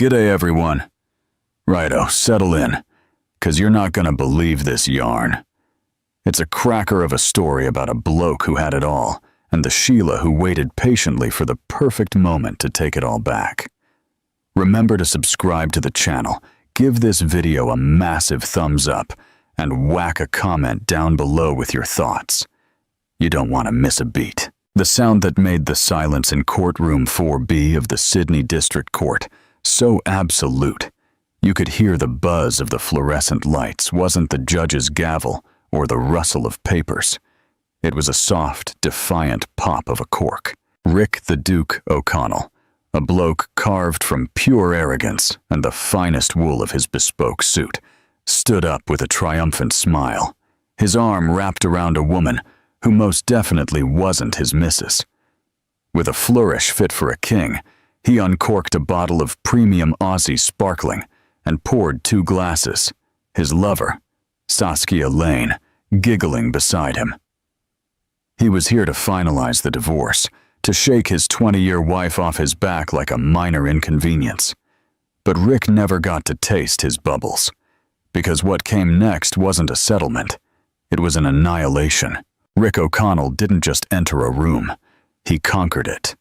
G'day everyone. Righto, settle in, 'cause you're not gonna believe this yarn. It's a cracker of a story about a bloke who had it all, and the Sheila who waited patiently for the perfect moment to take it all back. Remember to subscribe to the channel, give this video a massive thumbs up, and whack a comment down below with your thoughts. You don't want to miss a beat. The sound that made the silence in courtroom 4B of the Sydney District Court so absolute, you could hear the buzz of the fluorescent lights wasn't the judge's gavel or the rustle of papers. It was a soft, defiant pop of a cork. Rick the Duke O'Connell, a bloke carved from pure arrogance and the finest wool of his bespoke suit, stood up with a triumphant smile, his arm wrapped around a woman who most definitely wasn't his missus. With a flourish fit for a king, he uncorked a bottle of premium Aussie sparkling and poured 2 glasses, his lover, Saskia Lane, giggling beside him. He was here to finalize the divorce, to shake his 20-year wife off his back like a minor inconvenience. But Rick never got to taste his bubbles, because what came next wasn't a settlement, it was an annihilation. Rick O'Connell didn't just enter a room, he conquered it.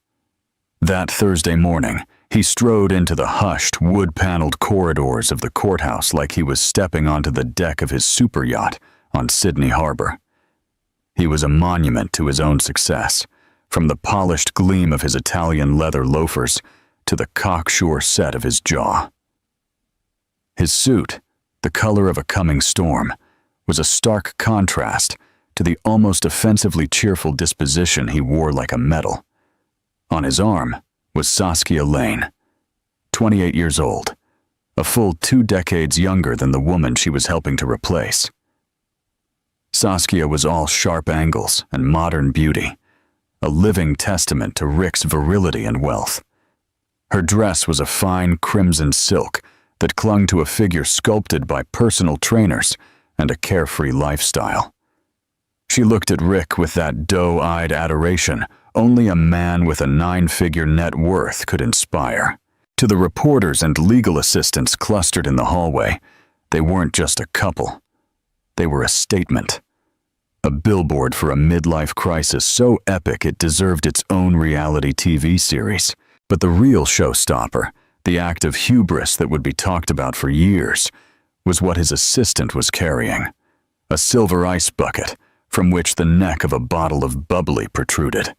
That Thursday morning, he strode into the hushed, wood-paneled corridors of the courthouse like he was stepping onto the deck of his super yacht on Sydney Harbor. He was a monument to his own success, from the polished gleam of his Italian leather loafers to the cocksure set of his jaw. His suit, the color of a coming storm, was a stark contrast to the almost offensively cheerful disposition he wore like a medal. On his arm was Saskia Lane, 28 years old, a full 2 decades younger than the woman she was helping to replace. Saskia was all sharp angles and modern beauty, a living testament to Rick's virility and wealth. Her dress was a fine crimson silk that clung to a figure sculpted by personal trainers and a carefree lifestyle. She looked at Rick with that doe-eyed adoration only a man with a 9-figure net worth could inspire. To the reporters and legal assistants clustered in the hallway, they weren't just a couple. They were a statement. A billboard for a midlife crisis so epic it deserved its own reality TV series. But the real showstopper, the act of hubris that would be talked about for years, was what his assistant was carrying. A silver ice bucket, from which the neck of a bottle of bubbly protruded.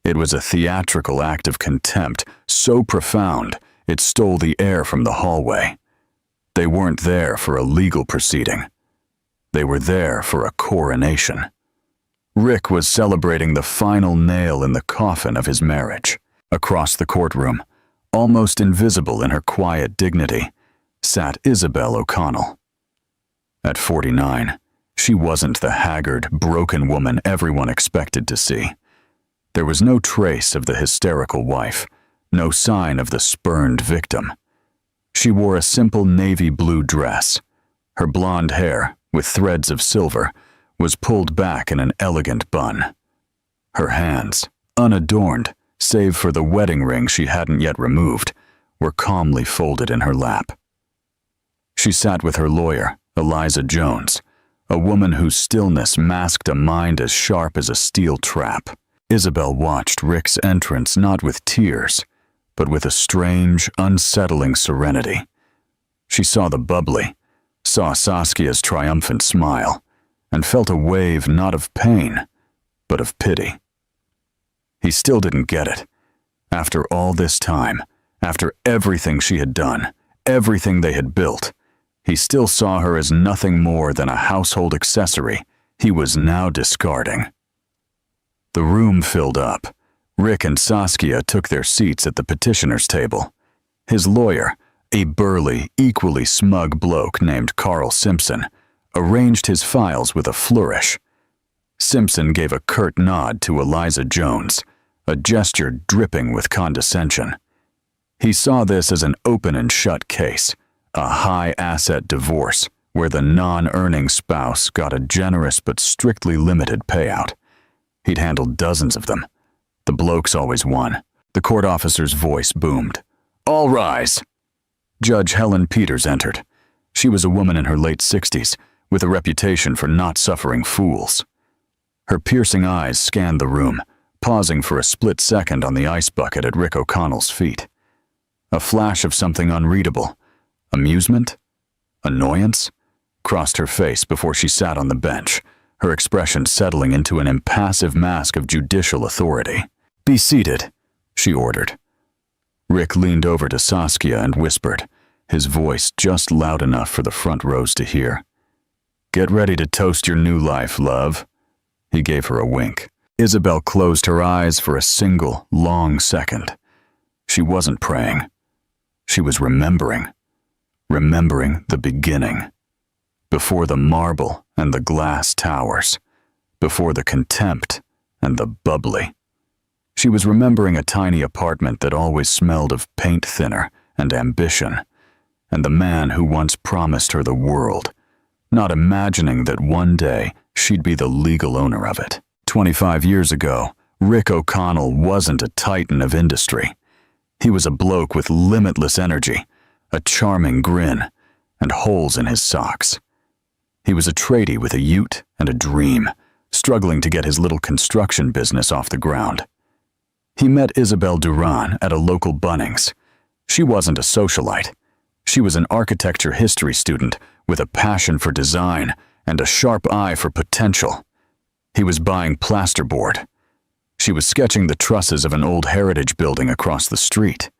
It was a theatrical act of contempt so profound it stole the air from the hallway. They weren't there for a legal proceeding. They were there for a coronation. Rick was celebrating the final nail in the coffin of his marriage. Across the courtroom, almost invisible in her quiet dignity, sat Isabel O'Connell. At 49, she wasn't the haggard, broken woman everyone expected to see. There was no trace of the hysterical wife, no sign of the spurned victim. She wore a simple navy blue dress. Her blonde hair, with threads of silver, was pulled back in an elegant bun. Her hands, unadorned, save for the wedding ring she hadn't yet removed, were calmly folded in her lap. She sat with her lawyer, Eliza Jones, a woman whose stillness masked a mind as sharp as a steel trap. Isabel watched Rick's entrance not with tears, but with a strange, unsettling serenity. She saw the bubbly, saw Saskia's triumphant smile, and felt a wave not of pain, but of pity. He still didn't get it. After all this time, after everything she had done, everything they had built, he still saw her as nothing more than a household accessory he was now discarding. The room filled up. Rick and Saskia took their seats at the petitioner's table. His lawyer, a burly, equally smug bloke named Carl Simpson, arranged his files with a flourish. Simpson gave a curt nod to Eliza Jones, a gesture dripping with condescension. He saw this as an open and shut case, a high-asset divorce where the non-earning spouse got a generous but strictly limited payout. He'd handled dozens of them. The blokes always won. The court officer's voice boomed. "All rise." Judge Helen Peters entered. She was a woman in her late 60s, with a reputation for not suffering fools. Her piercing eyes scanned the room, pausing for a split second on the ice bucket at Rick O'Connell's feet. A flash of something unreadable, amusement, annoyance, crossed her face before she sat on the bench, her expression settling into an impassive mask of judicial authority. "Be seated," she ordered. Rick leaned over to Saskia and whispered, his voice just loud enough for the front rows to hear. "Get ready to toast your new life, love." He gave her a wink. Isabel closed her eyes for a single, long second. She wasn't praying. She was remembering the beginning. Before the marble and the glass towers, before the contempt and the bubbly. She was remembering a tiny apartment that always smelled of paint thinner and ambition, and the man who once promised her the world, not imagining that one day she'd be the legal owner of it. 25 years ago, Rick O'Connell wasn't a titan of industry. He was a bloke with limitless energy, a charming grin, and holes in his socks. He was a tradie with a ute and a dream, struggling to get his little construction business off the ground. He met Isabel Duran at a local Bunnings. She wasn't a socialite. She was an architecture history student with a passion for design and a sharp eye for potential. He was buying plasterboard. She was sketching the trusses of an old heritage building across the street.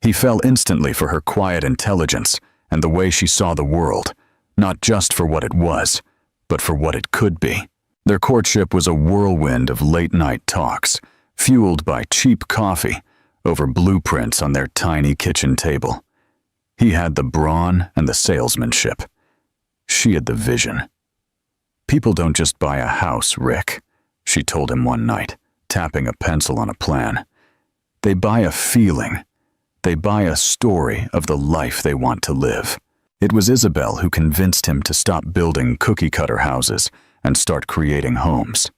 He fell instantly for her quiet intelligence and the way she saw the world, not just for what it was, but for what it could be. Their courtship was a whirlwind of late-night talks, fueled by cheap coffee over blueprints on their tiny kitchen table. He had the brawn and the salesmanship. She had the vision. "People don't just buy a house, Rick," she told him one night, tapping a pencil on a plan. "They buy a feeling. They buy a story of the life they want to live." It was Isabel who convinced him to stop building cookie-cutter houses and start creating homes.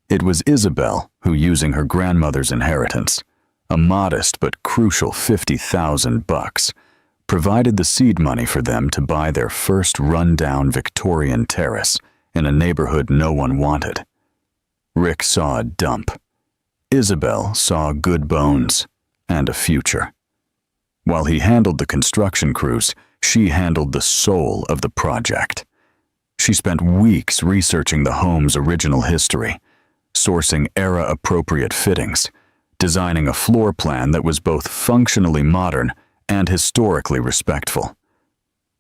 It was Isabel who, using her grandmother's inheritance, a modest but crucial $50,000, provided the seed money for them to buy their first run-down Victorian terrace in a neighborhood no one wanted. Rick saw a dump. Isabel saw good bones and a future. While he handled the construction crews, she handled the soul of the project. She spent weeks researching the home's original history, sourcing era-appropriate fittings, designing a floor plan that was both functionally modern and historically respectful.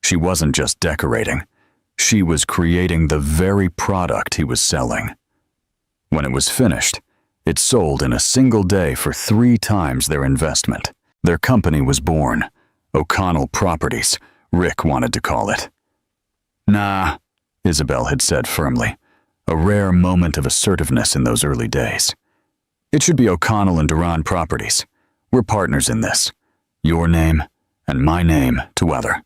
She wasn't just decorating. She was creating the very product he was selling. When it was finished, it sold in a single day for 3 times their investment. Their company was born. O'Connell Properties, Rick wanted to call it. "Nah," Isabel had said firmly, a rare moment of assertiveness in those early days. "It should be O'Connell and Duran Properties. We're partners in this. Your name and my name together."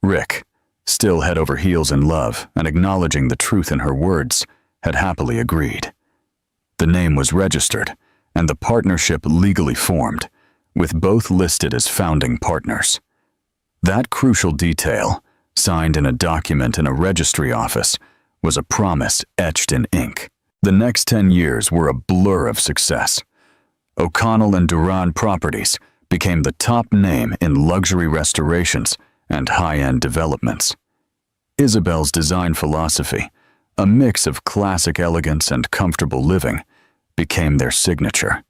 Rick, still head over heels in love and acknowledging the truth in her words, had happily agreed. The name was registered and the partnership legally formed, with both listed as founding partners. That crucial detail, signed in a document in a registry office, was a promise etched in ink. The next 10 years were a blur of success. O'Connell and Duran Properties became the top name in luxury restorations and high-end developments. Isabel's design philosophy, a mix of classic elegance and comfortable living, became their signature.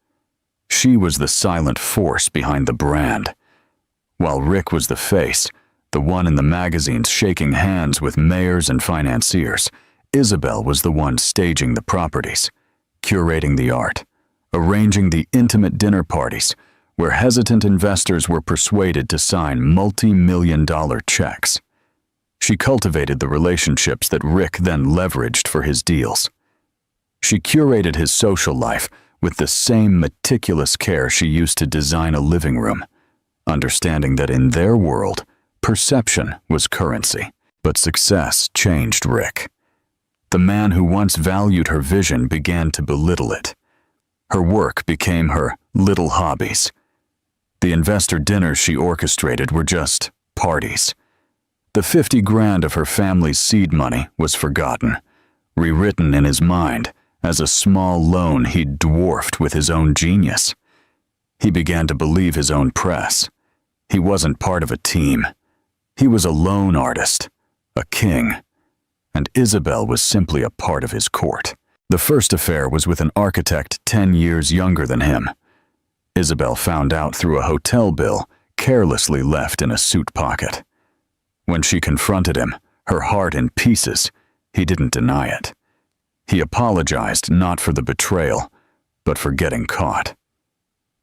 She was the silent force behind the brand, while Rick was the face, the one in the magazines shaking hands with mayors and financiers. Isabel was the one staging the properties, curating the art, arranging the intimate dinner parties where hesitant investors were persuaded to sign multi-million-dollar checks. She cultivated the relationships that Rick then leveraged for his deals. She curated his social life with the same meticulous care she used to design a living room, understanding that in their world, perception was currency. But success changed Rick. The man who once valued her vision began to belittle it. Her work became her little hobbies. The investor dinners she orchestrated were just parties. The 50 grand of her family's seed money was forgotten, rewritten in his mind as a small loan he'd dwarfed with his own genius. He began to believe his own press. He wasn't part of a team. He was a lone artist, a king, and Isabel was simply a part of his court. The first affair was with an architect 10 years younger than him. Isabel found out through a hotel bill carelessly left in a suit pocket. When she confronted him, her heart in pieces, he didn't deny it. He apologized not for the betrayal, but for getting caught.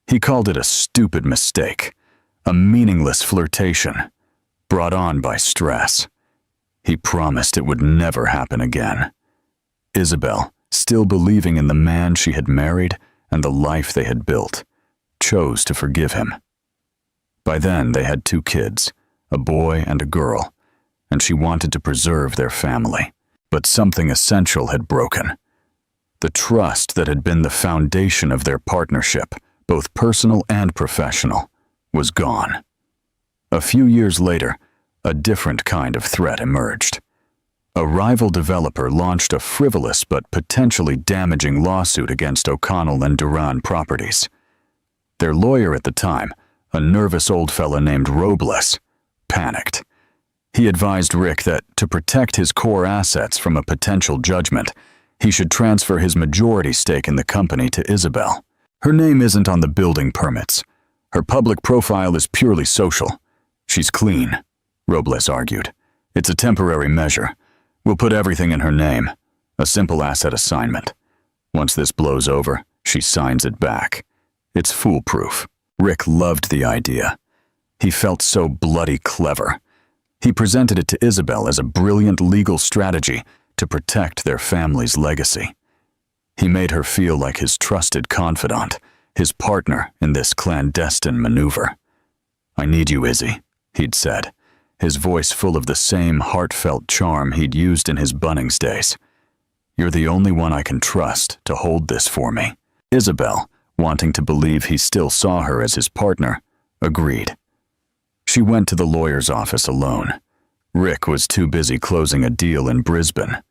He called it a stupid mistake, a meaningless flirtation, brought on by stress. He promised it would never happen again. Isabel, still believing in the man she had married and the life they had built, chose to forgive him. By then they had 2 kids, a boy and a girl, and she wanted to preserve their family. But something essential had broken. The trust that had been the foundation of their partnership, both personal and professional, was gone. A few years later, a different kind of threat emerged. A rival developer launched a frivolous but potentially damaging lawsuit against O'Connell and Duran Properties. Their lawyer at the time, a nervous old fella named Robles, panicked. He advised Rick that, to protect his core assets from a potential judgment, he should transfer his majority stake in the company to Isabel. Her name isn't on the building permits. Her public profile is purely social. She's clean, Robles argued. It's a temporary measure. We'll put everything in her name. A simple asset assignment. Once this blows over, she signs it back. It's foolproof. Rick loved the idea. He felt so bloody clever. He presented it to Isabel as a brilliant legal strategy to protect their family's legacy. He made her feel like his trusted confidant, his partner in this clandestine maneuver. "I need you, Izzy," he'd said, his voice full of the same heartfelt charm he'd used in his Bunnings days. "You're the only one I can trust to hold this for me." Isabel, wanting to believe he still saw her as his partner, agreed. She went to the lawyer's office alone. Rick was too busy closing a deal in Brisbane,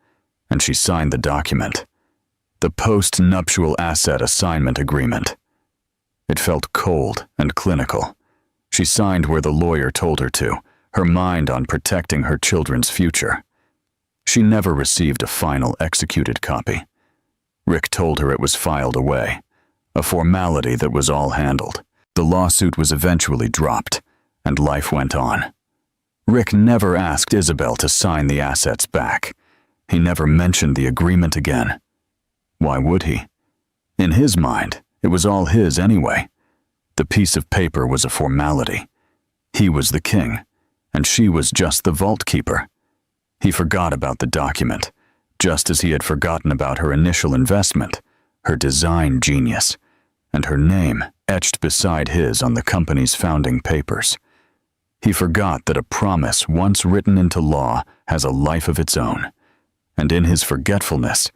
and she signed the document. The post-nuptial asset assignment agreement. It felt cold and clinical. She signed where the lawyer told her to, her mind on protecting her children's future. She never received a final executed copy. Rick told her it was filed away, a formality that was all handled. The lawsuit was eventually dropped, and life went on. Rick never asked Isabel to sign the assets back. He never mentioned the agreement again. Why would he? In his mind, it was all his anyway. The piece of paper was a formality. He was the king, and she was just the vault keeper. He forgot about the document, just as he had forgotten about her initial investment, her design genius, and her name etched beside his on the company's founding papers. He forgot that a promise once written into law has a life of its own, and in his forgetfulness,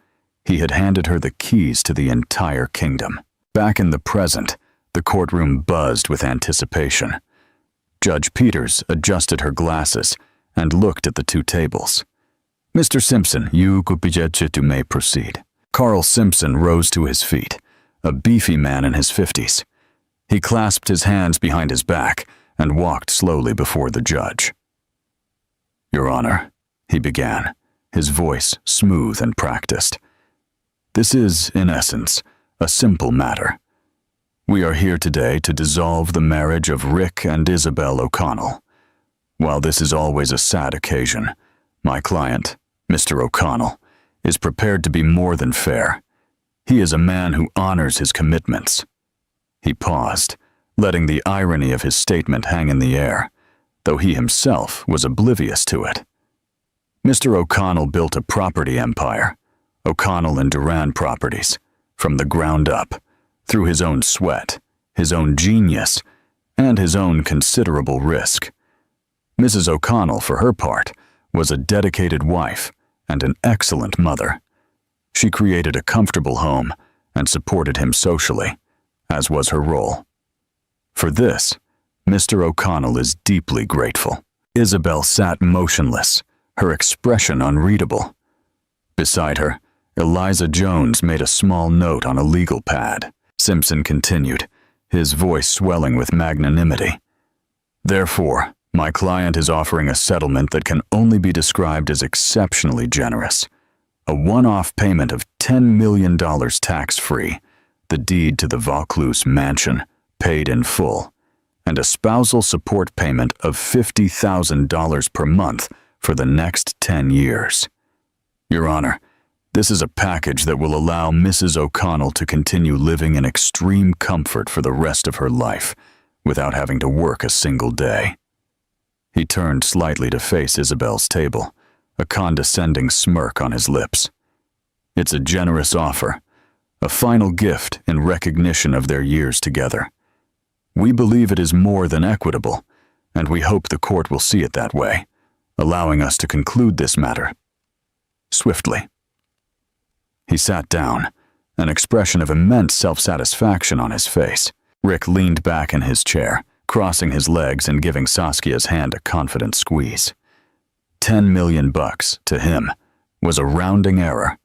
he had handed her the keys to the entire kingdom. Back in the present, the courtroom buzzed with anticipation. Judge Peters adjusted her glasses and looked at the 2 tables. "Mr. Simpson, you may proceed." Carl Simpson rose to his feet, a beefy man in his 50s. He clasped his hands behind his back and walked slowly before the judge. "Your Honor," he began, his voice smooth and practiced. "This is, in essence, a simple matter. We are here today to dissolve the marriage of Rick and Isabel O'Connell. While this is always a sad occasion, my client, Mr. O'Connell, is prepared to be more than fair. He is a man who honors his commitments." He paused, letting the irony of his statement hang in the air, though he himself was oblivious to it. Mr. O'Connell built a property empire, O'Connell and Duran Properties, from the ground up, through his own sweat, his own genius, and his own considerable risk. Mrs. O'Connell, for her part, was a dedicated wife and an excellent mother. She created a comfortable home and supported him socially, as was her role. For this, Mr. O'Connell is deeply grateful. Isabel sat motionless, her expression unreadable. Beside her, Eliza Jones made a small note on a legal pad. Simpson continued, his voice swelling with magnanimity. Therefore, my client is offering a settlement that can only be described as exceptionally generous. A one-off payment of $10 million tax-free, the deed to the Vaucluse mansion, paid in full, and a spousal support payment of $50,000 per month for the next 10 years. Your Honor, this is a package that will allow Mrs. O'Connell to continue living in extreme comfort for the rest of her life, without having to work a single day. He turned slightly to face Isabel's table, a condescending smirk on his lips. It's a generous offer, a final gift in recognition of their years together. We believe it is more than equitable, and we hope the court will see it that way, allowing us to conclude this matter swiftly. He sat down, an expression of immense self-satisfaction on his face. Rick leaned back in his chair, crossing his legs and giving Saskia's hand a confident squeeze. $10 million to him was a rounding error,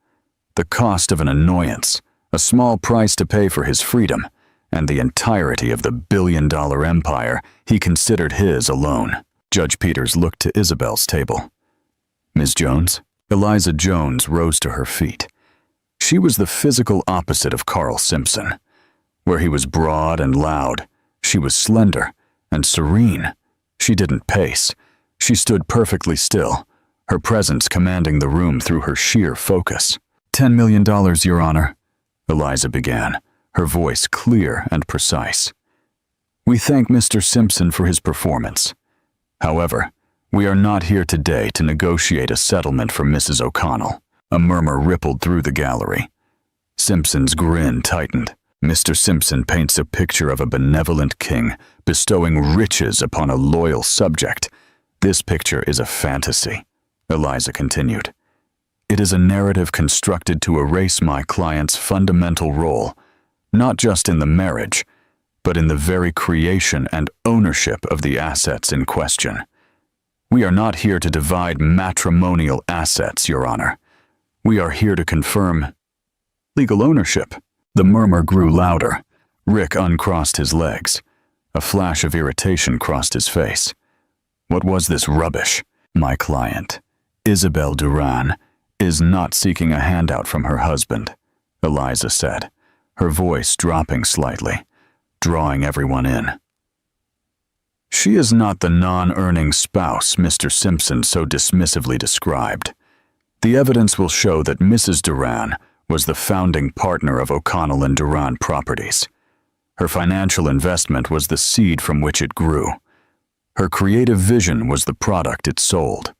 the cost of an annoyance, a small price to pay for his freedom, and the entirety of the billion-dollar empire he considered his alone. Judge Peters looked to Isabel's table. Ms. Jones? Eliza Jones rose to her feet. She was the physical opposite of Carl Simpson. Where he was broad and loud, she was slender and serene. She didn't pace. She stood perfectly still, her presence commanding the room through her sheer focus. $10 million, Your Honor, Eliza began, her voice clear and precise. We thank Mr. Simpson for his performance. However, we are not here today to negotiate a settlement for Mrs. O'Connell. A murmur rippled through the gallery. Simpson's grin tightened. Mr. Simpson paints a picture of a benevolent king bestowing riches upon a loyal subject. This picture is a fantasy, Eliza continued. It is a narrative constructed to erase my client's fundamental role, not just in the marriage, but in the very creation and ownership of the assets in question. We are not here to divide matrimonial assets, Your Honor. We are here to confirm legal ownership. The murmur grew louder. Rick uncrossed his legs. A flash of irritation crossed his face. What was this rubbish? My client, Isabel Duran, is not seeking a handout from her husband, Eliza said, her voice dropping slightly, drawing everyone in. She is not the non-earning spouse Mr. Simpson so dismissively described. The evidence will show that Mrs. Duran was the founding partner of O'Connell and Duran Properties. Her financial investment was the seed from which it grew. Her creative vision was the product it sold.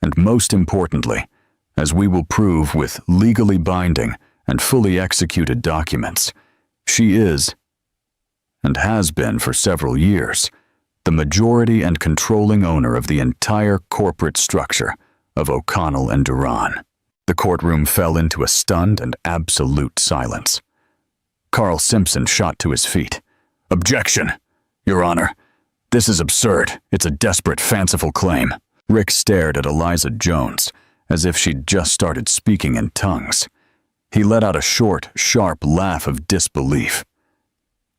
And most importantly, as we will prove with legally binding and fully executed documents, she is, and has been for several years, the majority and controlling owner of the entire corporate structure of O'Connell and Duran. The courtroom fell into a stunned and absolute silence. Carl Simpson shot to his feet. Objection, Your Honor. This is absurd. It's a desperate, fanciful claim. Rick stared at Eliza Jones, as if she'd just started speaking in tongues. He let out a short, sharp laugh of disbelief.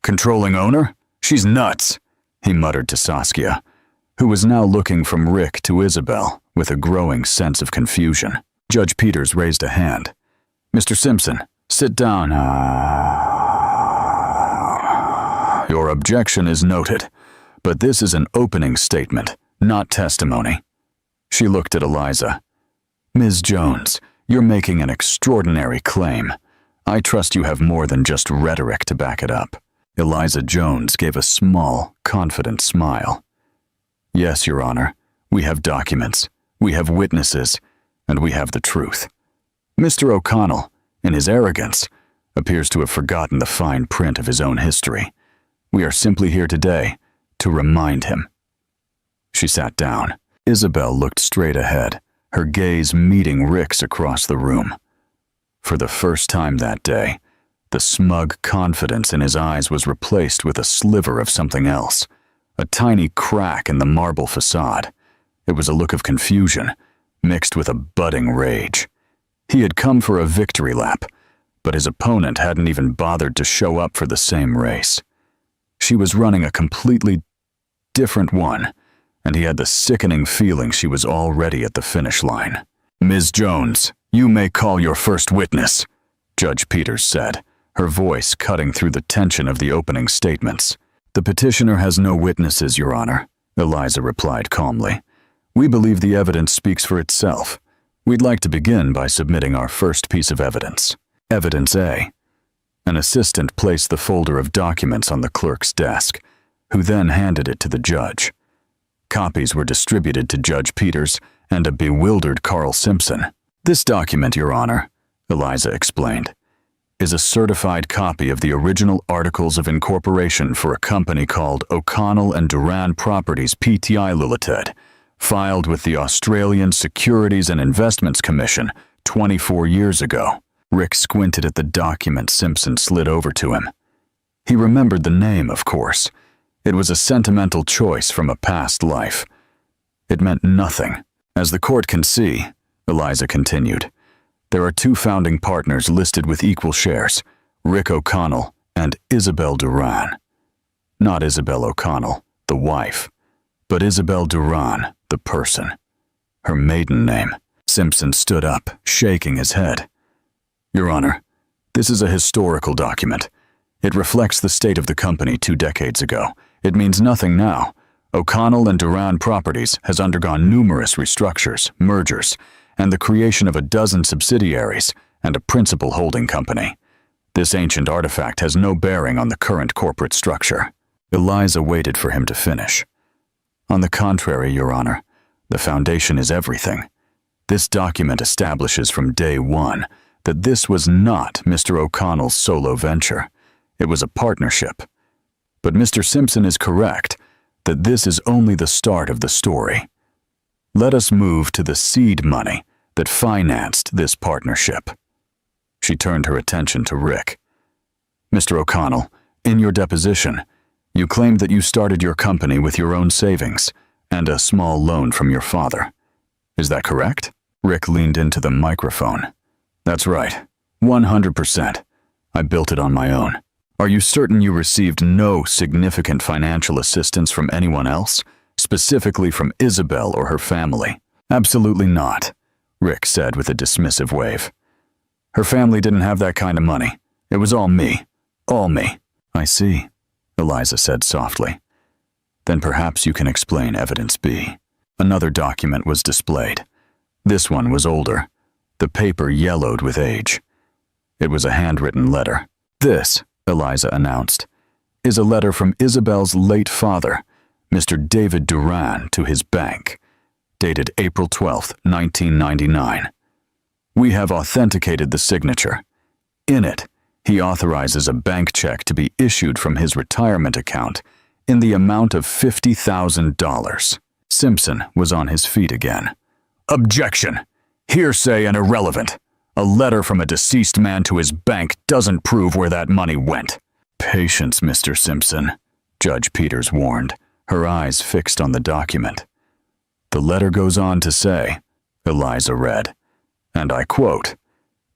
Controlling owner? She's nuts, he muttered to Saskia, who was now looking from Rick to Isabel with a growing sense of confusion. Judge Peters raised a hand. Mr. Simpson, sit down. Your objection is noted, but this is an opening statement, not testimony. She looked at Eliza. Ms. Jones, you're making an extraordinary claim. I trust you have more than just rhetoric to back it up. Eliza Jones gave a small, confident smile. Yes, Your Honor, we have documents, we have witnesses, and we have the truth. Mr. O'Connell, in his arrogance, appears to have forgotten the fine print of his own history. We are simply here today to remind him. She sat down. Isabel looked straight ahead, her gaze meeting Rick's across the room. For the first time that day, The smug confidence in his eyes was replaced with a sliver of something else, a tiny crack in the marble facade. It was a look of confusion, mixed with a budding rage. He had come for a victory lap, but his opponent hadn't even bothered to show up for the same race. She was running a completely different one, and he had the sickening feeling she was already at the finish line. "Ms. Jones, you may call your first witness," Judge Peters said, her voice cutting through the tension of the opening statements. "The petitioner has no witnesses, Your Honor," Eliza replied calmly. "We believe the evidence speaks for itself. We'd like to begin by submitting our first piece of evidence. Evidence A." An assistant placed the folder of documents on the clerk's desk, who then handed it to the judge. Copies were distributed to Judge Peters and a bewildered Carl Simpson. "This document, Your Honor," Eliza explained, "is a certified copy of the original Articles of Incorporation for a company called O'Connell and Duran Properties Pty Limited, filed with the Australian Securities and Investments Commission 24 years ago." Rick squinted at the document Simpson slid over to him. He remembered the name, of course. It was a sentimental choice from a past life. It meant nothing. "As the court can see," Eliza continued, "there are two founding partners listed with equal shares, Rick O'Connell and Isabel Duran. Not Isabel O'Connell, the wife, but Isabel Duran, the person. Her maiden name." Simpson stood up, shaking his head. "Your Honor, this is a historical document. It reflects the state of the company 2 decades ago. It means nothing now. O'Connell and Duran Properties has undergone numerous restructures, mergers, and the creation of a dozen subsidiaries and a principal holding company. This ancient artifact has no bearing on the current corporate structure." Eliza waited for him to finish. "On the contrary, Your Honor, the foundation is everything. This document establishes from day one that this was not Mr. O'Connell's solo venture. It was a partnership. But Mr. Simpson is correct that this is only the start of the story. Let us move to the seed money that financed this partnership." She turned her attention to Rick. "Mr. O'Connell, in your deposition, you claimed that you started your company with your own savings and a small loan from your father. Is that correct?" Rick leaned into the microphone. "That's right. 100%. I built it on my own." "Are you certain you received no significant financial assistance from anyone else, specifically from Isabel or her family?" "Absolutely not," Rick said with a dismissive wave. "Her family didn't have that kind of money. It was all me. All me." "I see," Eliza said softly. "Then perhaps you can explain evidence B." Another document was displayed. This one was older, the paper yellowed with age. It was a handwritten letter. "This," Eliza announced, "is a letter from Isabel's late father, Mr. David Duran, to his bank, dated April 12, 1999. We have authenticated the signature. In it, he authorizes a bank check to be issued from his retirement account in the amount of $50,000. Simpson was on his feet again. "Objection! Hearsay and irrelevant. A letter from a deceased man to his bank doesn't prove where that money went." "Patience, Mr. Simpson," Judge Peters warned, her eyes fixed on the document. "The letter goes on to say," Eliza read, and I quote,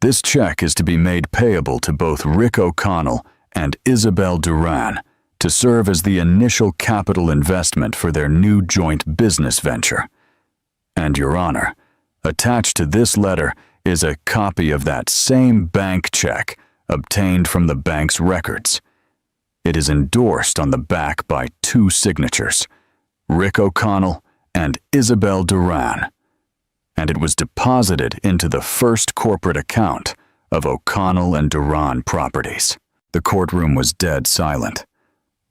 "This check is to be made payable to both Rick O'Connell and Isabel Duran to serve as the initial capital investment for their new joint business venture. And, Your Honor, attached to this letter is a copy of that same bank check obtained from the bank's records. It is endorsed on the back by 2 signatures, Rick O'Connell and Isabel Duran, and it was deposited into the first corporate account of O'Connell and Duran Properties." The courtroom was dead silent.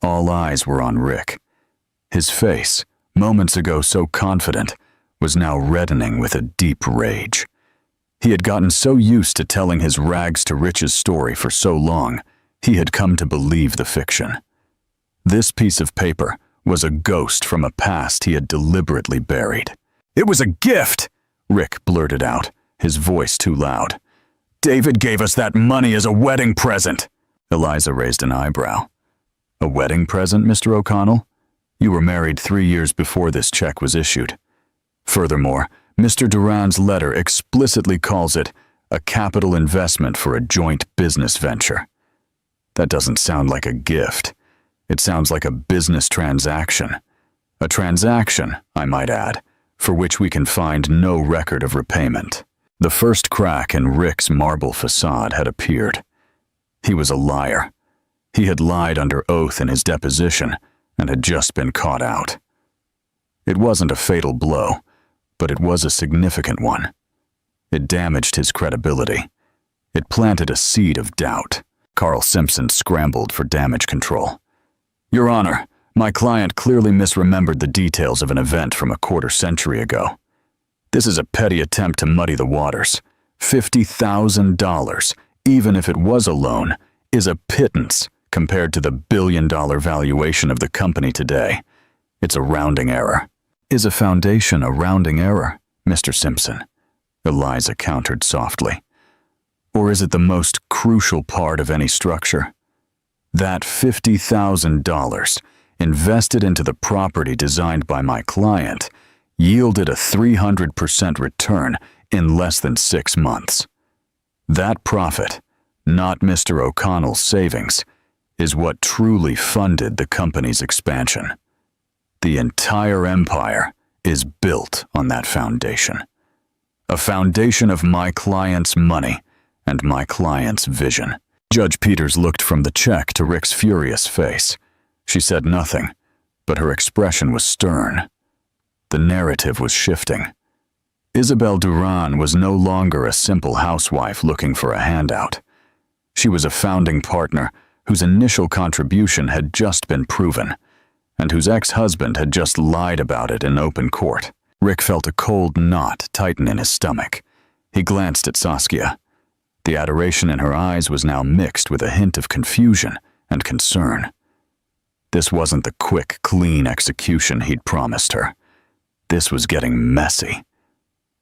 All eyes were on Rick. His face, moments ago so confident, was now reddening with a deep rage. He had gotten so used to telling his rags-to-riches story for so long, he had come to believe the fiction. This piece of paper was a ghost from a past he had deliberately buried. "It was a gift!" Rick blurted out, his voice too loud. David gave us that money as a wedding present. Eliza raised an eyebrow. A wedding present, Mr. O'Connell? You were married 3 years before this check was issued. Furthermore, Mr. Duran's letter explicitly calls it a capital investment for a joint business venture. That doesn't sound like a gift. It sounds like a business transaction. A transaction, I might add, for which we can find no record of repayment. The first crack in Rick's marble facade had appeared. He was a liar. He had lied under oath in his deposition and had just been caught out. It wasn't a fatal blow, but it was a significant one. It damaged his credibility. It planted a seed of doubt. Carl Simpson scrambled for damage control. Your Honor, my client clearly misremembered the details of an event from a quarter-century ago. This is a petty attempt to muddy the waters. $50,000, even if it was a loan, is a pittance compared to the billion-dollar valuation of the company today. It's a rounding error. Is a foundation a rounding error, Mr. Simpson? Eliza countered softly. Or is it the most crucial part of any structure? That $50,000 invested into the property designed by my client yielded a 300% return in less than 6 months. That profit, not Mr. O'Connell's savings, is what truly funded the company's expansion. The entire empire is built on that foundation. A foundation of my client's money and my client's vision. Judge Peters looked from the check to Rick's furious face. She said nothing, but her expression was stern. The narrative was shifting. Isabel Duran was no longer a simple housewife looking for a handout. She was a founding partner whose initial contribution had just been proven, and whose ex-husband had just lied about it in open court. Rick felt a cold knot tighten in his stomach. He glanced at Saskia. The adoration in her eyes was now mixed with a hint of confusion and concern. This wasn't the quick, clean execution he'd promised her. This was getting messy.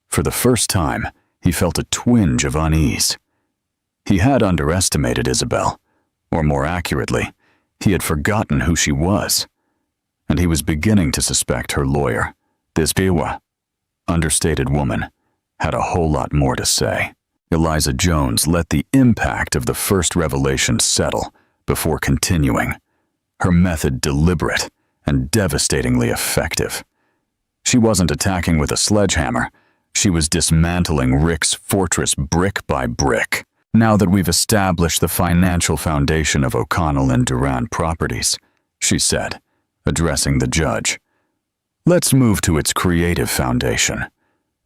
For the first time, he felt a twinge of unease. He had underestimated Isabel, or more accurately, he had forgotten who she was, and he was beginning to suspect her lawyer, this Biwa, understated woman, had a whole lot more to say. Eliza Jones let the impact of the first revelation settle before continuing, her method deliberate and devastatingly effective. She wasn't attacking with a sledgehammer. She was dismantling Rick's fortress brick by brick. Now that we've established the financial foundation of O'Connell and Duran Properties, she said, addressing the judge, let's move to its creative foundation.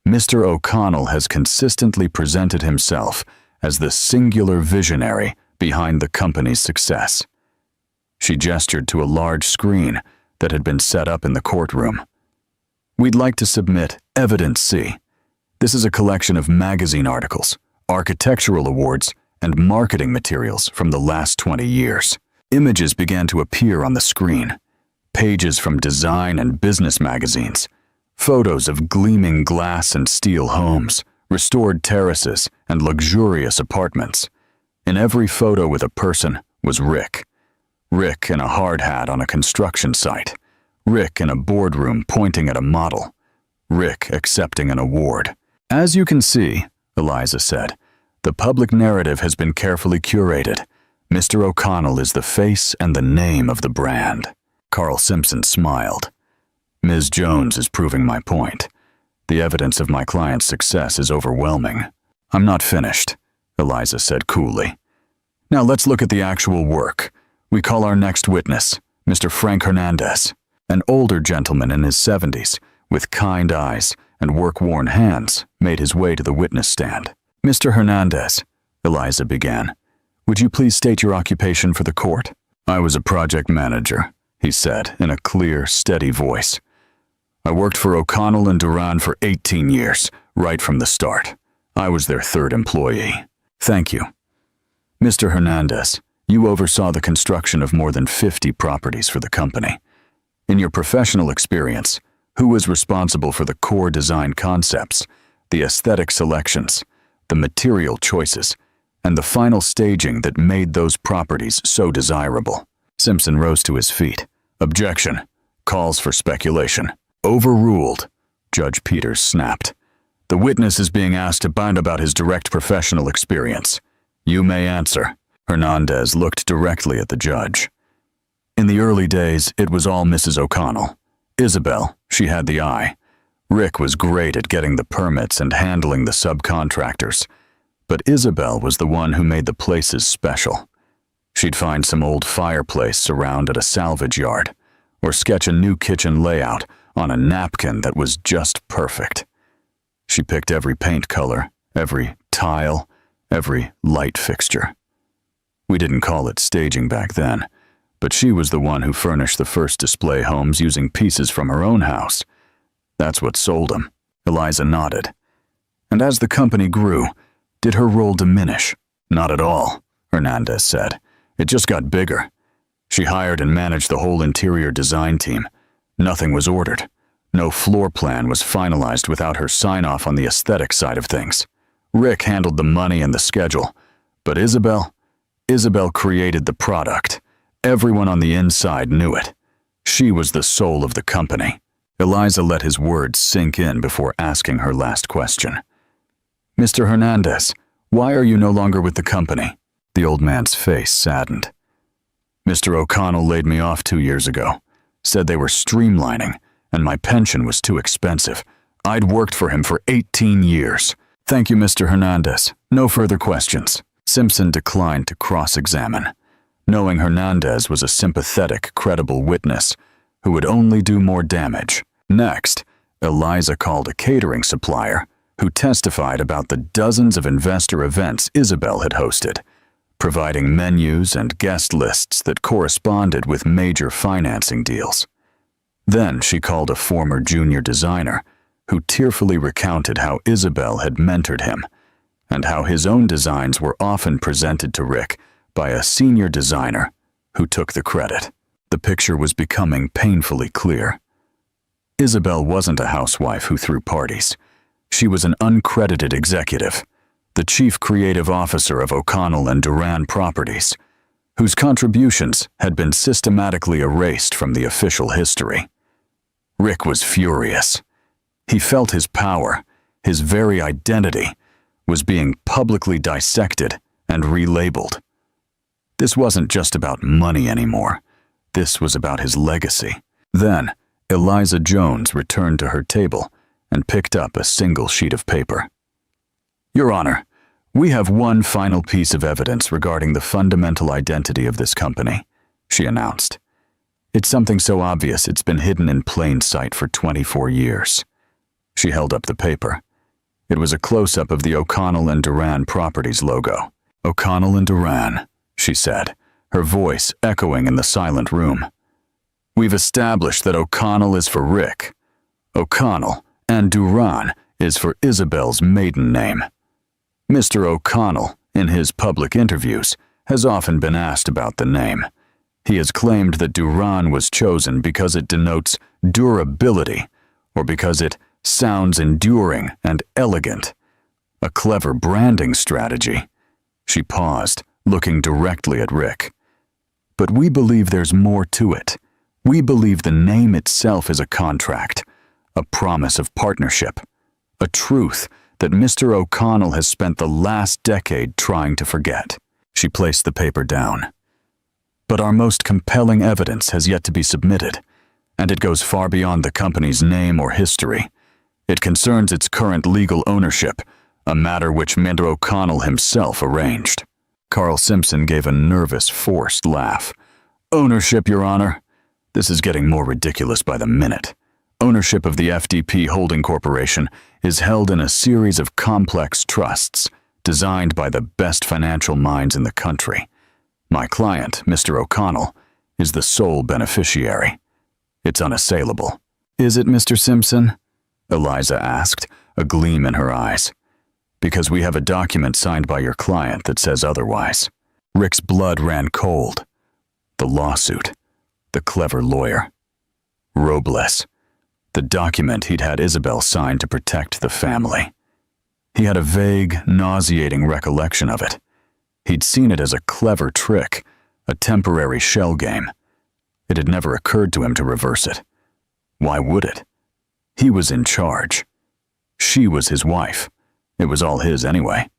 Mr. O'Connell has consistently presented himself as the singular visionary behind the company's success. She gestured to a large screen that had been set up in the courtroom. We'd like to submit Evidence C. This is a collection of magazine articles, architectural awards, and marketing materials from the last 20 years. Images began to appear on the screen. Pages from design and business magazines, photos of gleaming glass and steel homes, restored terraces, and luxurious apartments. In every photo with a person was Rick. Rick in a hard hat on a construction site. Rick in a boardroom pointing at a model. Rick accepting an award. As you can see, Eliza said, the public narrative has been carefully curated. Mr. O'Connell is the face and the name of the brand. Carl Simpson smiled. Ms. Jones is proving my point. The evidence of my client's success is overwhelming. I'm not finished, Eliza said coolly. Now let's look at the actual work. We call our next witness, Mr. Frank Hernandez, an older gentleman in his 70s, with kind eyes and work-worn hands, made his way to the witness stand. Mr. Hernandez, Eliza began, would you please state your occupation for the court? I was a project manager, he said in a clear, steady voice. I worked for O'Connell and Duran for 18 years, right from the start. I was their third employee. Thank you. Mr. Hernandez, you oversaw the construction of more than 50 properties for the company. In your professional experience, who was responsible for the core design concepts, the aesthetic selections, the material choices, and the final staging that made those properties so desirable. Simpson rose to his feet. Objection. Calls for speculation. Overruled, Judge Peters snapped. The witness is being asked to bound about his direct professional experience. You may answer. Hernandez looked directly at the judge. In the early days, it was all Mrs. O'Connell. Isabel, she had the eye. Rick was great at getting the permits and handling the subcontractors. But Isabel was the one who made the places special. She'd find some old fireplace around at a salvage yard, or sketch a new kitchen layout on a napkin that was just perfect. She picked every paint color, every tile, every light fixture. We didn't call it staging back then, but she was the one who furnished the first display homes using pieces from her own house. That's what sold them. Eliza nodded. And as the company grew, did her role diminish? Not at all, Hernandez said. It just got bigger. She hired and managed the whole interior design team. Nothing was ordered. No floor plan was finalized without her sign-off on the aesthetic side of things. Rick handled the money and the schedule, but Isabel created the product. Everyone on the inside knew it. She was the soul of the company. Eliza let his words sink in before asking her last question. Mr. Hernandez, why are you no longer with the company? The old man's face saddened. Mr. O'Connell laid me off 2 years ago. Said they were streamlining, and my pension was too expensive. I'd worked for him for 18 years. Thank you, Mr. Hernandez. No further questions. Simpson declined to cross-examine, knowing Hernandez was a sympathetic, credible witness who would only do more damage. Next, Eliza called a catering supplier who testified about the dozens of investor events Isabel had hosted, providing menus and guest lists that corresponded with major financing deals. Then she called a former junior designer who tearfully recounted how Isabel had mentored him and how his own designs were often presented to Rick by a senior designer who took the credit. The picture was becoming painfully clear. Isabel wasn't a housewife who threw parties. She was an uncredited executive, the chief creative officer of O'Connell and Duran Properties, whose contributions had been systematically erased from the official history. Rick was furious. He felt his power, his very identity, was being publicly dissected and relabeled. This wasn't just about money anymore. This was about his legacy. Then, Eliza Jones returned to her table and picked up a single sheet of paper. Your Honor, we have one final piece of evidence regarding the fundamental identity of this company, she announced. It's something so obvious it's been hidden in plain sight for 24 years. She held up the paper. It was a close-up of the O'Connell and Duran Properties logo. O'Connell and Duran, she said, her voice echoing in the silent room. We've established that O'Connell is for Rick. O'Connell and Duran is for Isabel's maiden name. Mr. O'Connell, in his public interviews, has often been asked about the name. He has claimed that Duran was chosen because it denotes durability, or because it sounds enduring and elegant. A clever branding strategy. She paused, looking directly at Rick. But we believe there's more to it. We believe the name itself is a contract, a promise of partnership, a truth that Mr. O'Connell has spent the last decade trying to forget. She placed the paper down. But our most compelling evidence has yet to be submitted, and it goes far beyond the company's name or history. It concerns its current legal ownership, a matter which Mr. O'Connell himself arranged. Carl Simpson gave a nervous, forced laugh. Ownership, Your Honor? This is getting more ridiculous by the minute. Ownership of the FDP Holding Corporation is held in a series of complex trusts designed by the best financial minds in the country. My client, Mr. O'Connell, is the sole beneficiary. It's unassailable. Is it, Mr. Simpson? Eliza asked, a gleam in her eyes. Because we have a document signed by your client that says otherwise. Rick's blood ran cold. The lawsuit. The clever lawyer. Robles. The document he'd had Isabel sign to protect the family. He had a vague, nauseating recollection of it. He'd seen it as a clever trick, a temporary shell game. It had never occurred to him to reverse it. Why would it? He was in charge. She was his wife. It was all his anyway.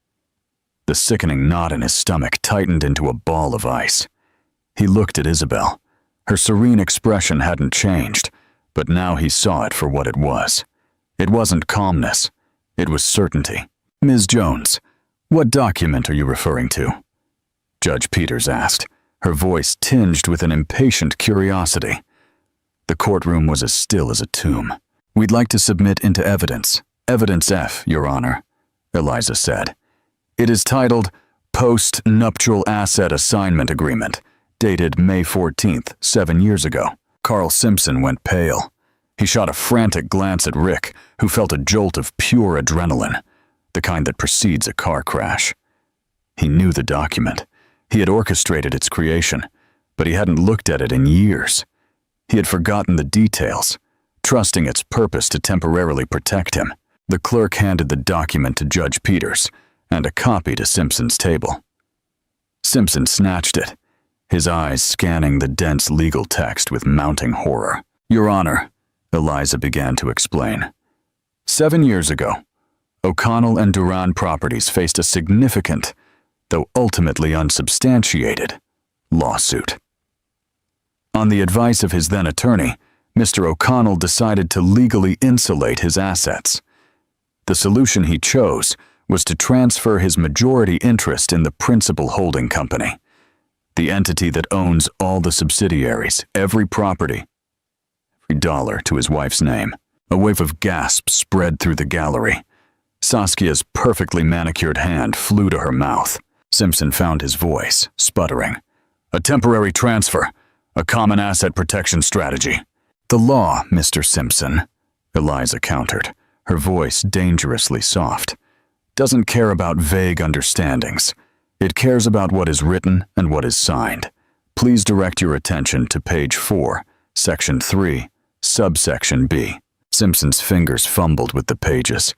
The sickening knot in his stomach tightened into a ball of ice. He looked at Isabel. Her serene expression hadn't changed, but now he saw it for what it was. It wasn't calmness. It was certainty. "Ms. Jones, what document are you referring to?" Judge Peters asked, her voice tinged with an impatient curiosity. The courtroom was as still as a tomb. "We'd like to submit into evidence. Evidence F, Your Honor," Eliza said. "It is titled Post-Nuptial Asset Assignment Agreement, dated May 14th, 7 years ago." Carl Simpson went pale. He shot a frantic glance at Rick, who felt a jolt of pure adrenaline, the kind that precedes a car crash. He knew the document. He had orchestrated its creation, but he hadn't looked at it in years. He had forgotten the details, trusting its purpose to temporarily protect him. The clerk handed the document to Judge Peters and a copy to Simpson's table. Simpson snatched it, his eyes scanning the dense legal text with mounting horror. "Your Honor," Eliza began to explain. 7 years ago, O'Connell and Duran Properties faced a significant, though ultimately unsubstantiated, lawsuit. On the advice of his then attorney, Mr. O'Connell decided to legally insulate his assets. The solution he chose was to transfer his majority interest in the principal holding company, the entity that owns all the subsidiaries, every property, every dollar to his wife's name. A wave of gasps spread through the gallery. Saskia's perfectly manicured hand flew to her mouth. Simpson found his voice, sputtering. "A temporary transfer, a common asset protection strategy." "The law, Mr. Simpson," Eliza countered, her voice dangerously soft, "doesn't care about vague understandings. It cares about what is written and what is signed. Please direct your attention to page 4, section 3, subsection B." Simpson's fingers fumbled with the pages.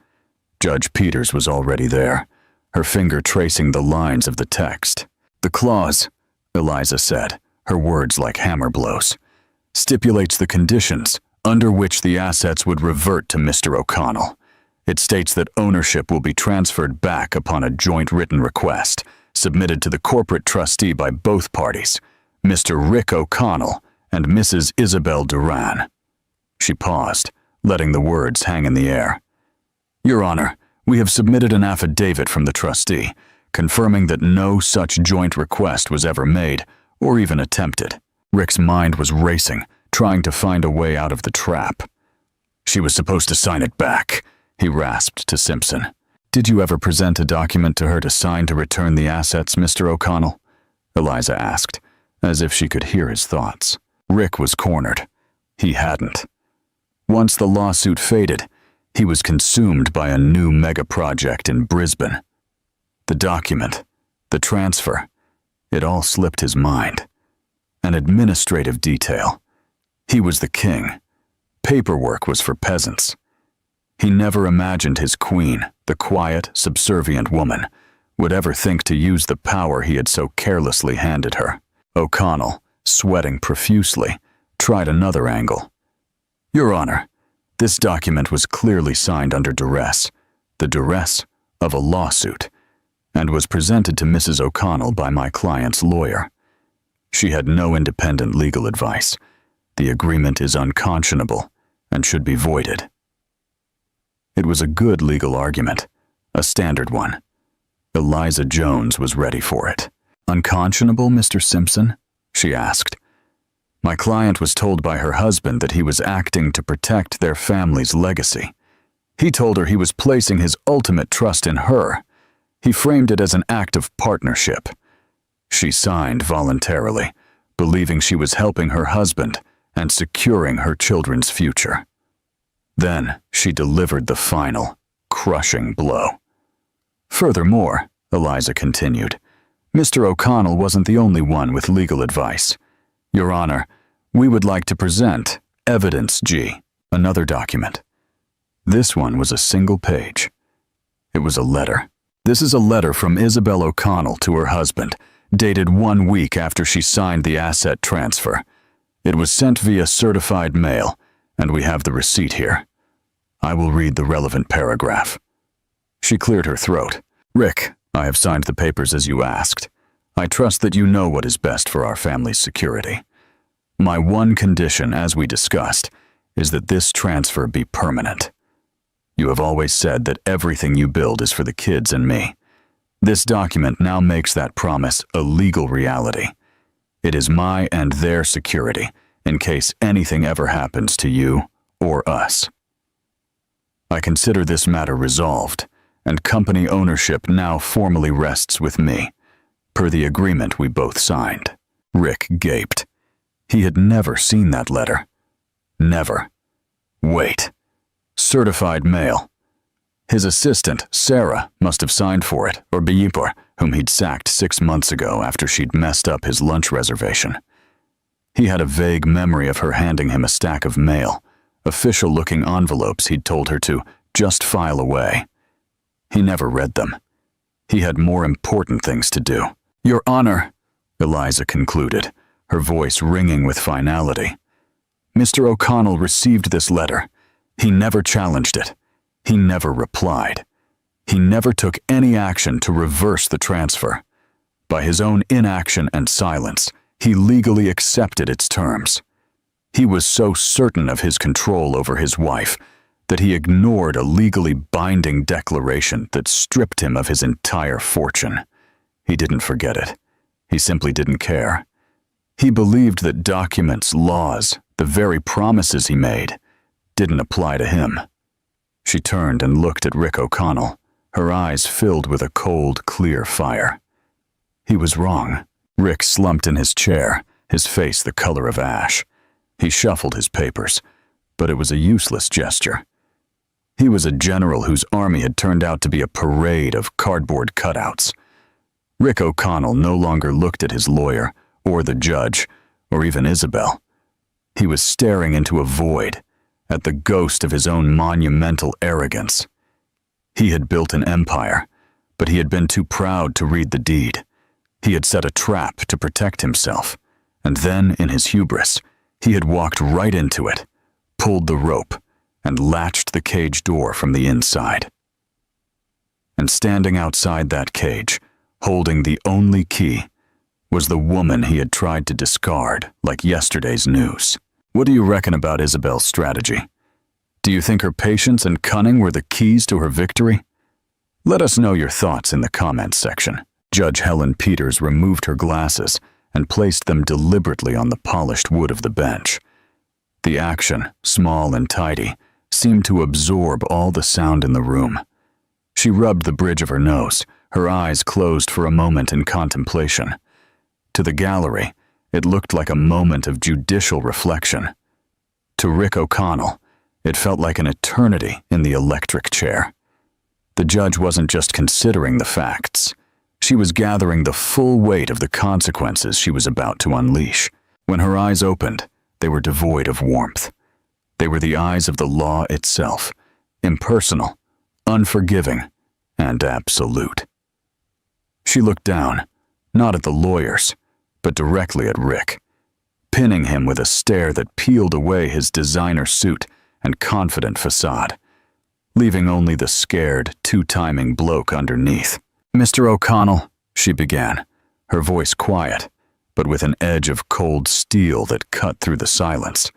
Judge Peters was already there, her finger tracing the lines of the text. "The clause," Eliza said, her words like hammer blows, "stipulates the conditions under which the assets would revert to Mr. O'Connell. It states that ownership will be transferred back upon a joint written request submitted to the corporate trustee by both parties, Mr. Rick O'Connell and Mrs. Isabel Duran." She paused, letting the words hang in the air. "Your Honor, we have submitted an affidavit from the trustee, confirming that no such joint request was ever made or even attempted." Rick's mind was racing, trying to find a way out of the trap. "She was supposed to sign it back," he rasped to Simpson. "Did you ever present a document to her to sign to return the assets, Mr. O'Connell?" Eliza asked, as if she could hear his thoughts. Rick was cornered. He hadn't. Once the lawsuit faded, he was consumed by a new mega-project in Brisbane. The document, the transfer, it all slipped his mind. An administrative detail. He was the king. Paperwork was for peasants. He never imagined his queen, the quiet, subservient woman, would ever think to use the power he had so carelessly handed her. O'Connell, sweating profusely, tried another angle. "Your Honor, this document was clearly signed under duress, the duress of a lawsuit, and was presented to Mrs. O'Connell by my client's lawyer. She had no independent legal advice. The agreement is unconscionable and should be voided." It was a good legal argument, a standard one. Eliza Jones was ready for it. "Unconscionable, Mr. Simpson?" she asked. "My client was told by her husband that he was acting to protect their family's legacy. He told her he was placing his ultimate trust in her. He framed it as an act of partnership. She signed voluntarily, believing she was helping her husband and securing her children's future. Then she delivered the final, crushing blow. Furthermore," Eliza continued, "Mr. O'Connell wasn't the only one with legal advice. Your Honor, we would like to present Evidence G, another document. This one was a single page. It was a letter. This is a letter from Isabel O'Connell to her husband, dated 1 week after she signed the asset transfer. It was sent via certified mail, and we have the receipt here. I will read the relevant paragraph. She cleared her throat. Rick, I have signed the papers as you asked. I trust that you know what is best for our family's security. My one condition, as we discussed, is that this transfer be permanent. You have always said that everything you build is for the kids and me. This document now makes that promise a legal reality. It is my and their security in case anything ever happens to you or us. I consider this matter resolved, and company ownership now formally rests with me, per the agreement we both signed. Rick gaped. He had never seen that letter. Never. Wait. Certified mail. His assistant, Sarah, must have signed for it, or Beipor, whom he'd sacked 6 months ago after she'd messed up his lunch reservation. He had a vague memory of her handing him a stack of mail, official-looking envelopes he'd told her to just file away. He never read them. He had more important things to do. Your Honor, Eliza concluded, her voice ringing with finality. Mr. O'Connell received this letter. He never challenged it. He never replied. He never took any action to reverse the transfer. By his own inaction and silence, he legally accepted its terms. He was so certain of his control over his wife that he ignored a legally binding declaration that stripped him of his entire fortune. He didn't forget it. He simply didn't care. He believed that documents, laws, the very promises he made, didn't apply to him. She turned and looked at Rick O'Connell, her eyes filled with a cold, clear fire. He was wrong. Rick slumped in his chair, his face the color of ash. He shuffled his papers, but it was a useless gesture. He was a general whose army had turned out to be a parade of cardboard cutouts. Rick O'Connell no longer looked at his lawyer, or the judge, or even Isabel. He was staring into a void, at the ghost of his own monumental arrogance. He had built an empire, but he had been too proud to read the deed. He had set a trap to protect himself, and then, in his hubris, he had walked right into it, pulled the rope, and latched the cage door from the inside. And standing outside that cage, holding the only key, was the woman he had tried to discard like yesterday's news. What do you reckon about Isabel's strategy? Do you think her patience and cunning were the keys to her victory? Let us know your thoughts in the comments section. Judge Helen Peters removed her glasses and placed them deliberately on the polished wood of the bench. The action, small and tidy, seemed to absorb all the sound in the room. She rubbed the bridge of her nose, her eyes closed for a moment in contemplation. To the gallery, it looked like a moment of judicial reflection. To Rick O'Connell, it felt like an eternity in the electric chair. The judge wasn't just considering the facts. She was gathering the full weight of the consequences she was about to unleash. When her eyes opened, they were devoid of warmth. They were the eyes of the law itself, impersonal, unforgiving, and absolute. She looked down, not at the lawyers, but directly at Rick, pinning him with a stare that peeled away his designer suit and confident facade, leaving only the scared, two-timing bloke underneath. Mr. O'Connell, she began, her voice quiet, but with an edge of cold steel that cut through the silence.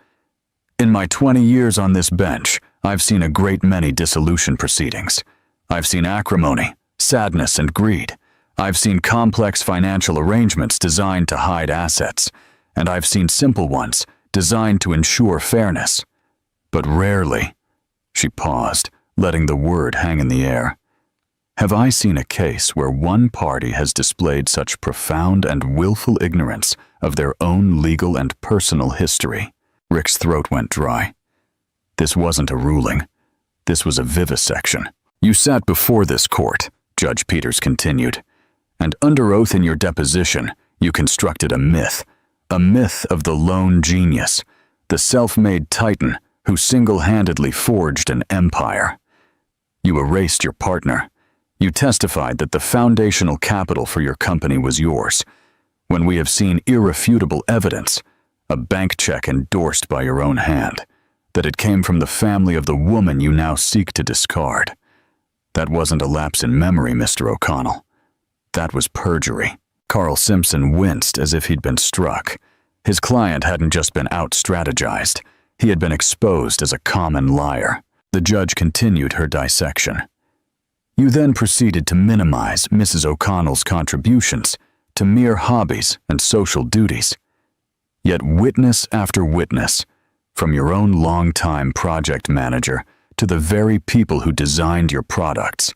In my 20 years on this bench, I've seen a great many dissolution proceedings. I've seen acrimony, sadness, and greed. I've seen complex financial arrangements designed to hide assets, and I've seen simple ones designed to ensure fairness. But rarely, she paused, letting the word hang in the air, have I seen a case where one party has displayed such profound and willful ignorance of their own legal and personal history. Rick's throat went dry. This wasn't a ruling. This was a vivisection. You sat before this court, Judge Peters continued, and under oath in your deposition, you constructed a myth of the lone genius, the self-made titan who single-handedly forged an empire. You erased your partner. You testified that the foundational capital for your company was yours, when we have seen irrefutable evidence, a bank check endorsed by your own hand, that it came from the family of the woman you now seek to discard. That wasn't a lapse in memory, Mr. O'Connell. That was perjury. Carl Simpson winced as if he'd been struck. His client hadn't just been out-strategized. He had been exposed as a common liar. The judge continued her dissection. You then proceeded to minimize Mrs. O'Connell's contributions to mere hobbies and social duties. Yet witness after witness, from your own longtime project manager to the very people who designed your products,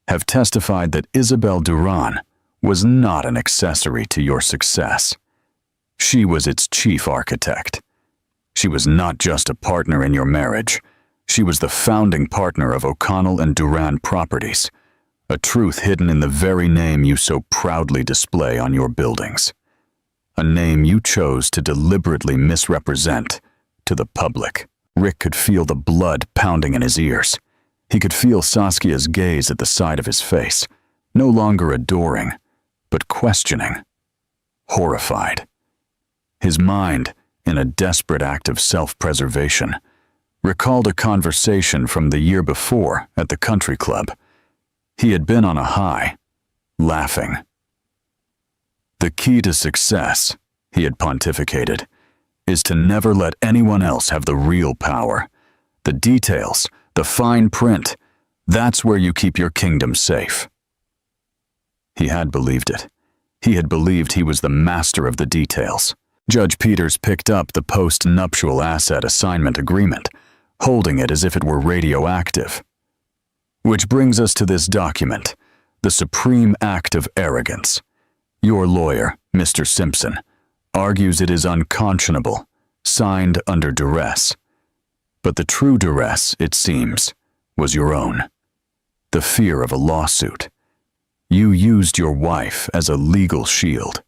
have testified that Isabel Duran was not an accessory to your success. She was its chief architect. She was not just a partner in your marriage. She was the founding partner of O'Connell and Duran Properties, a truth hidden in the very name you so proudly display on your buildings. A name you chose to deliberately misrepresent to the public. Rick could feel the blood pounding in his ears. He could feel Saskia's gaze at the side of his face, no longer adoring, but questioning, horrified. His mind, in a desperate act of self-preservation, recalled a conversation from the year before at the country club. He had been on a high, laughing. The key to success, he had pontificated, is to never let anyone else have the real power. The details, the fine print, that's where you keep your kingdom safe. He had believed it. He had believed he was the master of the details. Judge Peters picked up the post-nuptial asset assignment agreement, holding it as if it were radioactive. Which brings us to this document, the supreme act of arrogance. Your lawyer, Mr. Simpson, argues it is unconscionable, signed under duress. But the true duress, it seems, was your own. The fear of a lawsuit. You used your wife as a legal shield.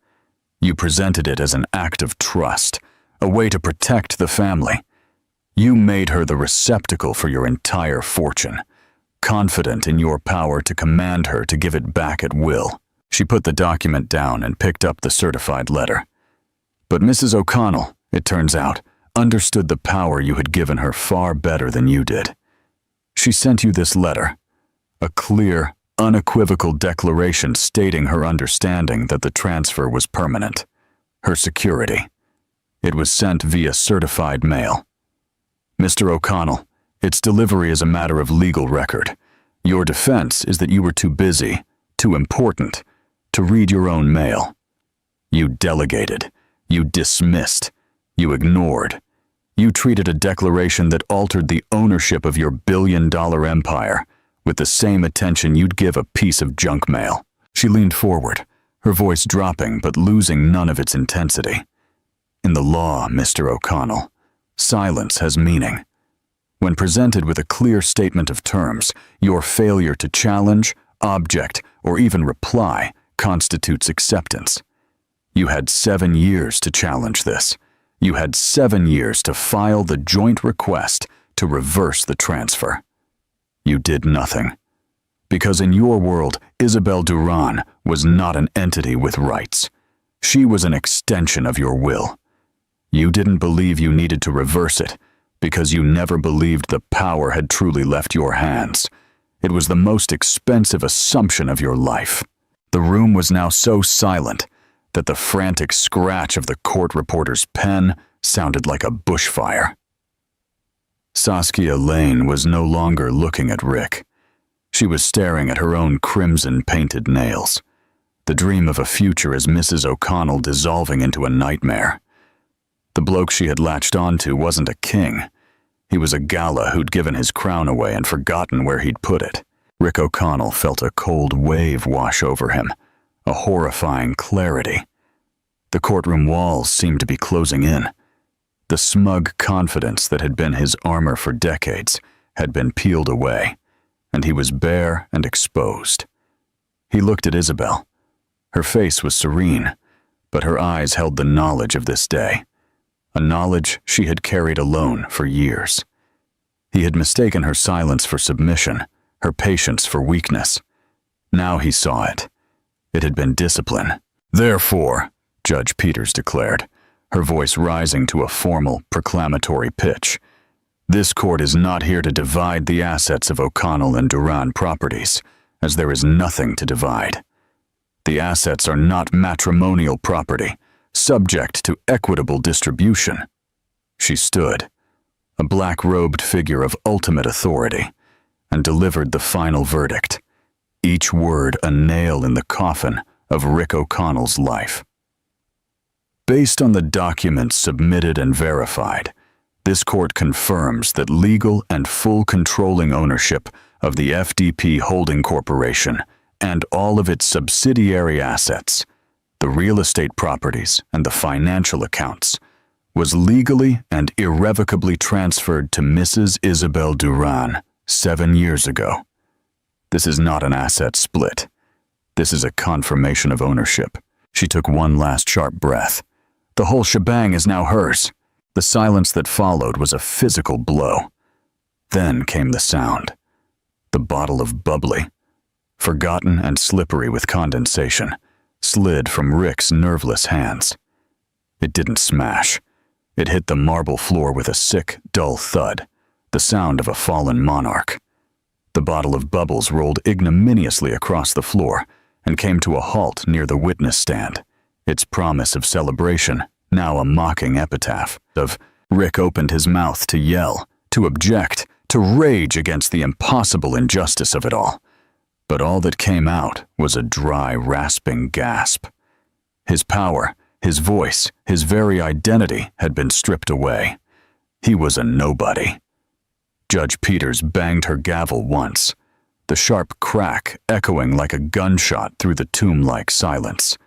You presented it as an act of trust, a way to protect the family. You made her the receptacle for your entire fortune, confident in your power to command her to give it back at will. She put the document down and picked up the certified letter. But Mrs. O'Connell, it turns out, understood the power you had given her far better than you did. She sent you this letter, a clear, unequivocal declaration stating her understanding that the transfer was permanent, her security. It was sent via certified mail. Mr. O'Connell, its delivery is a matter of legal record. Your defense is that you were too busy, too important, to read your own mail. You delegated, you dismissed, you ignored. You treated a declaration that altered the ownership of your billion-dollar empire with the same attention you'd give a piece of junk mail. She leaned forward, her voice dropping but losing none of its intensity. In the law, Mr. O'Connell, silence has meaning. When presented with a clear statement of terms, your failure to challenge, object, or even reply constitutes acceptance. You had 7 years to challenge this. You had 7 years to file the joint request to reverse the transfer. You did nothing. Because in your world, Isabel Duran was not an entity with rights. She was an extension of your will. You didn't believe you needed to reverse it because you never believed the power had truly left your hands. It was the most expensive assumption of your life. The room was now so silent that the frantic scratch of the court reporter's pen sounded like a bushfire. Saskia Lane was no longer looking at Rick. She was staring at her own crimson-painted nails, the dream of a future as Mrs. O'Connell dissolving into a nightmare. The bloke she had latched onto wasn't a king. He was a gala who'd given his crown away and forgotten where he'd put it. Rick O'Connell felt a cold wave wash over him, a horrifying clarity. The courtroom walls seemed to be closing in. The smug confidence that had been his armor for decades had been peeled away, and he was bare and exposed. He looked at Isabel. Her face was serene, but her eyes held the knowledge of this day, a knowledge she had carried alone for years. He had mistaken her silence for submission, her patience for weakness. Now he saw it. It had been discipline. Therefore, Judge Peters declared, her voice rising to a formal, proclamatory pitch, this court is not here to divide the assets of O'Connell and Duran properties, as there is nothing to divide. The assets are not matrimonial property, subject to equitable distribution. She stood, a black-robed figure of ultimate authority, and delivered the final verdict, each word a nail in the coffin of Rick O'Connell's life. Based on the documents submitted and verified, this court confirms that legal and full controlling ownership of the FDP Holding Corporation and all of its subsidiary assets, the real estate properties and the financial accounts, was legally and irrevocably transferred to Mrs. Isabel Duran 7 years ago. This is not an asset split. This is a confirmation of ownership. She took one last sharp breath. The whole shebang is now hers. The silence that followed was a physical blow. Then came the sound. The bottle of bubbly, forgotten and slippery with condensation, slid from Rick's nerveless hands. It didn't smash. It hit the marble floor with a sick, dull thud, the sound of a fallen monarch. The bottle of bubbles rolled ignominiously across the floor and came to a halt near the witness stand, its promise of celebration now a mocking epitaph. Rick opened his mouth to yell, to object, to rage against the impossible injustice of it all. But all that came out was a dry, rasping gasp. His power, his voice, his very identity had been stripped away. He was a nobody. Judge Peters banged her gavel once, the sharp crack echoing like a gunshot through the tomb-like silence.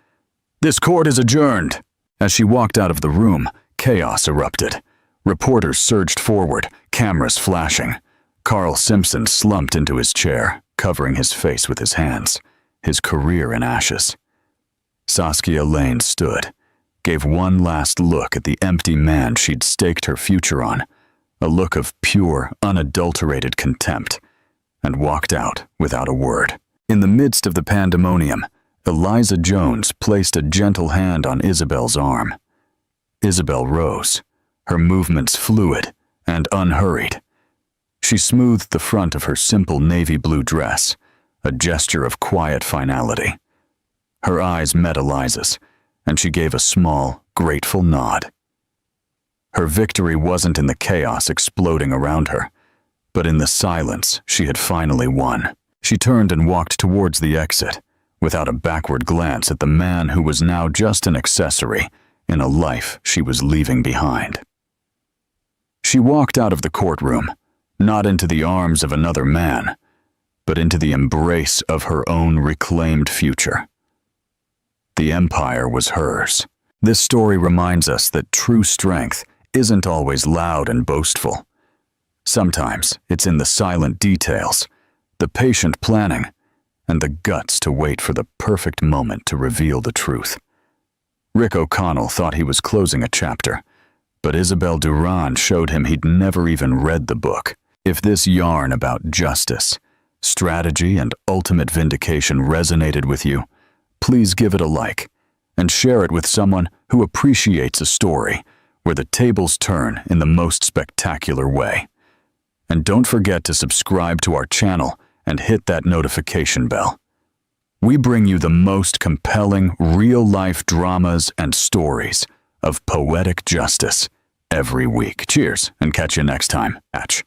"This court is adjourned." As she walked out of the room, chaos erupted. Reporters surged forward, cameras flashing. Carl Simpson slumped into his chair, covering his face with his hands, his career in ashes. Saskia Lane stood, gave one last look at the empty man she'd staked her future on, a look of pure, unadulterated contempt, and walked out without a word. In the midst of the pandemonium, Eliza Jones placed a gentle hand on Isabel's arm. Isabel rose, her movements fluid and unhurried. She smoothed the front of her simple navy blue dress, a gesture of quiet finality. Her eyes met Eliza's, and she gave a small, grateful nod. Her victory wasn't in the chaos exploding around her, but in the silence she had finally won. She turned and walked towards the exit, without a backward glance at the man who was now just an accessory in a life she was leaving behind. She walked out of the courtroom, not into the arms of another man, but into the embrace of her own reclaimed future. The empire was hers. This story reminds us that true strength isn't always loud and boastful. Sometimes it's in the silent details, the patient planning, and the guts to wait for the perfect moment to reveal the truth. Rick O'Connell thought he was closing a chapter, but Isabel Duran showed him he'd never even read the book. If this yarn about justice, strategy, and ultimate vindication resonated with you, please give it a like and share it with someone who appreciates a story where the tables turn in the most spectacular way. And don't forget to subscribe to our channel and hit that notification bell. We bring you the most compelling real-life dramas and stories of poetic justice every week. Cheers, and catch you next time. Catch.